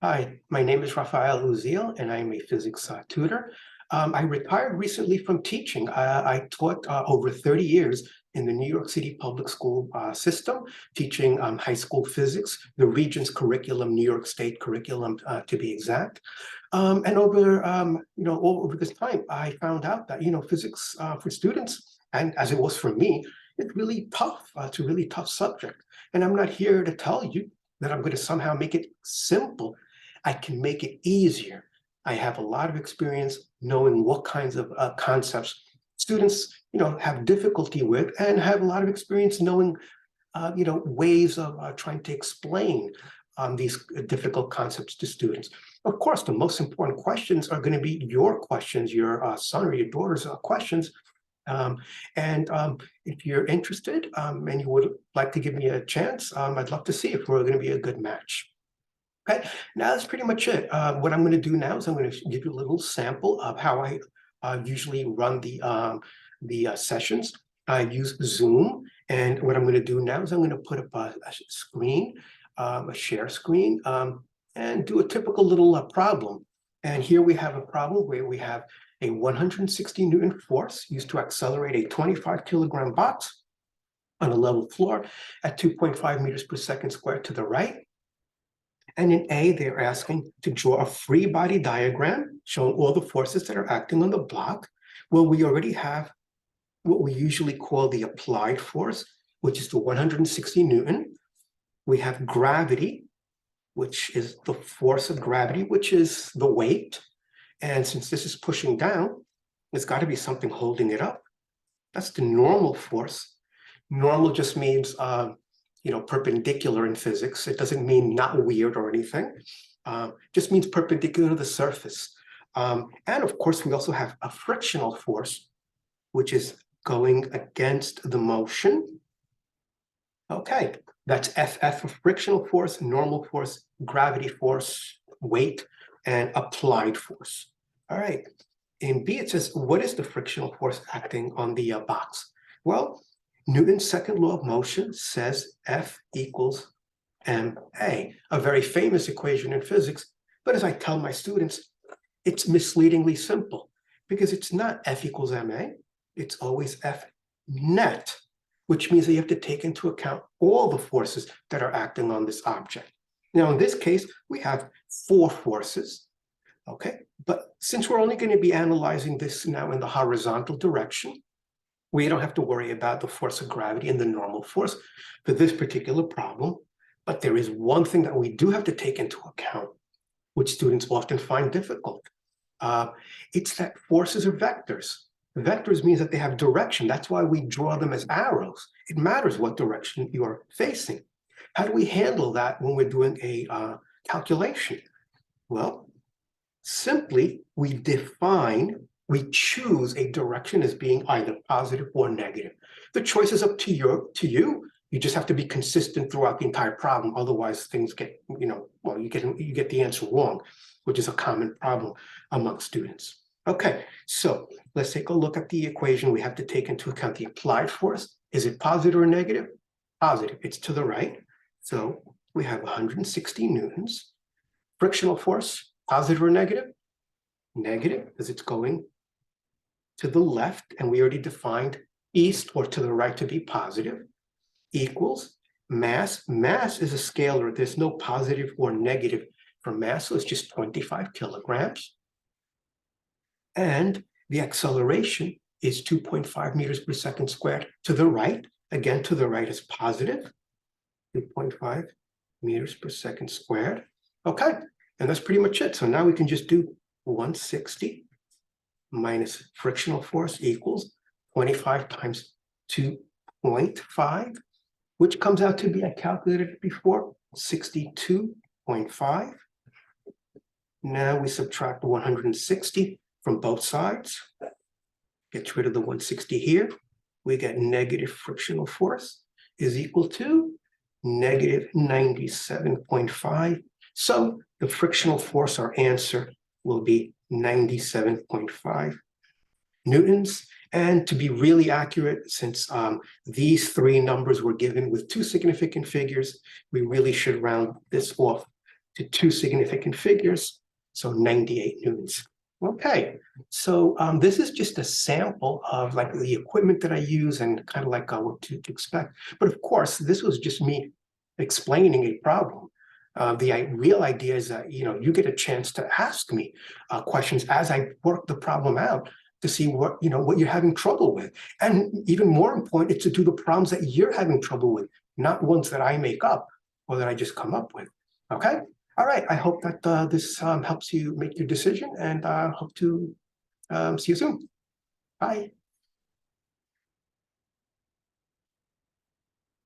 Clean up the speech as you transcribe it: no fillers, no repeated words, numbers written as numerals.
Hi, my name is Raphael U, and I am a physics tutor. I retired recently from teaching. I taught over 30 years in the New York City public school system, teaching high school physics, the Regents curriculum, New York State curriculum to be exact. And over this time, I found out that physics for students, and as it was for me, it's really tough. It's a really tough subject, and I'm not here to tell you that I'm going to somehow make it simple. I can make it easier. I have a lot of experience knowing what kinds of concepts students, have difficulty with, and have a lot of experience knowing, ways of trying to explain these difficult concepts to students. Of course, the most important questions are going to be your questions, your son or your daughter's questions. If you're interested and you would like to give me a chance, I'd love to see if we're going to be a good match. Okay, now that's pretty much it. What I'm going to do now is I'm going to give you a little sample of how I usually run the sessions. I use Zoom, and what I'm going to do now is I'm going to put up a screen, a share screen, and do a typical little problem. And here we have a problem where we have a 160 Newton force used to accelerate a 25 kilogram box on a level floor at 2.5 meters per second squared to the right. And in A, they're asking to draw a free body diagram showing all the forces that are acting on the block. Well, we already have what we usually call the applied force, which is the 160 Newton. We have gravity, which is the force of gravity, which is the weight. And since this is pushing down, there's got to be something holding it up. That's the normal force. Normal just means perpendicular in physics. It doesn't mean not weird or anything. Just means perpendicular to the surface. And of course, we also have a frictional force, which is going against the motion. Okay, that's FF for frictional force, normal force, gravity force, weight, and applied force. All right. In B, it says, what is the frictional force acting on the box? Well, Newton's second law of motion says F equals ma, a very famous equation in physics. But as I tell my students, it's misleadingly simple because it's not F equals ma, it's always F net, which means that you have to take into account all the forces that are acting on this object. Now, in this case, we have 4 forces, okay? But since we're only going to be analyzing this now in the horizontal direction, we don't have to worry about the force of gravity and the normal force for this particular problem. But there is one thing that we do have to take into account, which students often find difficult. It's that forces are vectors. Vectors means that they have direction. That's why we draw them as arrows. It matters what direction you are facing. How do we handle that when we're doing a calculation? Well, simply we choose a direction as being either positive or negative. The choice is up to you. You just have to be consistent throughout the entire problem. Otherwise, things get, you get the answer wrong, which is a common problem among students. Okay, so let's take a look at the equation. We have to take into account the applied force. Is it positive or negative? Positive. It's to the right. So we have 160 newtons. Frictional force, positive or negative? Negative, because it's going to the left, and we already defined east or to the right to be positive, equals mass. Mass is a scalar. There's no positive or negative for mass, so it's just 25 kilograms. And the acceleration is 2.5 meters per second squared to the right. Again, to the right is positive, 2.5 meters per second squared. Okay, and that's pretty much it. So now we can just do 160 minus frictional force equals 25 times 2.5, which comes out to be, I calculated it before, 62.5. Now we subtract 160 from both sides. Get rid of the 160 here. We get negative frictional force is equal to negative 97.5. So the frictional force, our answer, will be 97.5 newtons. And to be really accurate, since these 3 numbers were given with 2 significant figures, we really should round this off to 2 significant figures, so 98 newtons. Okay, so this is just a sample of like the equipment that I use and kind of like what to expect. But of course, this was just me explaining a problem. The real idea is that you get a chance to ask me questions as I work the problem out to see what you're having trouble with, and even more important, it's to do the problems that you're having trouble with, not ones that I make up or that I just come up with. Okay. All right. I hope that this helps you make your decision, and hope to see you soon. Bye.